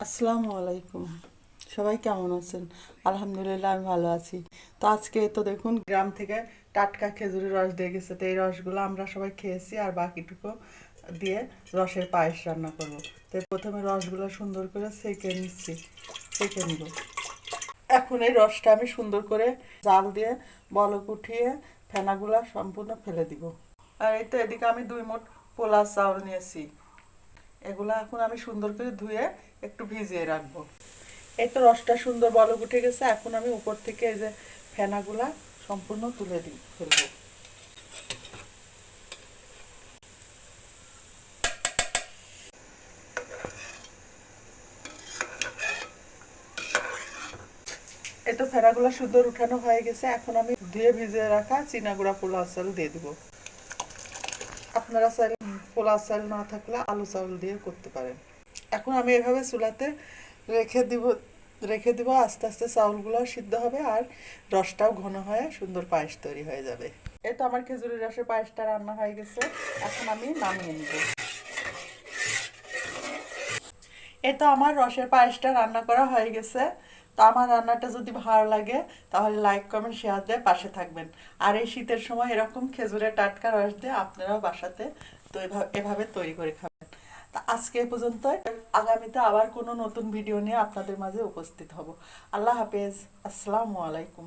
আসসালামু আলাইকুম। সবাই কেমন আছেন? আলহামদুলিল্লাহ আমি ভালো আছি। তো আজকে তো দেখুন গ্রাম থেকে টাটকা খেজুরের রস দিয়ে গেছে, তো এই রসগুলো আমরা সবাই খেয়েছি আর বাকিটুকু দিয়ে রসের পায়েস রান্না করব। তো প্রথমে রসগুলো সুন্দর করে সেঁকে নিচ্ছি, সেঁকে নিব। এখন এই রসটা আমি সুন্দর করে জাল দিয়ে বলক উঠিয়ে ফেনাগুলা সম্পূর্ণ ফেলে দিব। আর এই তো এদিকে আমি 2 মুঠ পোলা চাউল নিয়েছি, এগুলো এখন আমি সুন্দর করে ধুয়ে একটু ভিজিয়ে রাখবো। এই তো রসটা সুন্দর বলক উঠে গেছে, এখন আমি উপর থেকে এই যে ফেনাগুলা সম্পূর্ণ তুলে দিই ফেলবো। এই তো ফেনাগুলো সুন্দর উঠানো হয়ে গেছে, এখন আমি ধুয়ে ভিজিয়ে রাখা চীনা গুঁড়া পোলাও চাল দিয়ে দিব। আপনারা চাইলে পোলাও চাল না থাকলে আলু চাউল দিয়ে করতে পারেন। এখন আমি এভাবে চুলাতে রেখে দিব, রেখে দিব আস্তে আস্তে চাউলগুলো সিদ্ধ হবে আর রসটাও ঘন হয়ে সুন্দর পায়েস তৈরি হয়ে যাবে। এই তো আমার খেজুরের রসের পায়েসটা রান্না হয়ে গেছে, এখন আমি নামিয়ে নিব। এই তো আমার রসের পায়েসটা রান্না করা হয়ে গেছে। তো আমার রান্নাটা যদি ভালো লাগে তাহলে লাইক কমেন্ট শেয়ার দিয়ে পাশে থাকবেন। আর এই শীতের সময় এরকম খেজুরের টাটকা রস দিয়ে আপনারাও বাসাতে তো এভাবে তৈরি করে খাবেন। তা আজকে এ পর্যন্ত, আগামীতে আবার কোনো নতুন ভিডিও নিয়ে আপনাদের মাঝে উপস্থিত হব। আল্লাহ হাফেজ। আসসালামু আলাইকুম।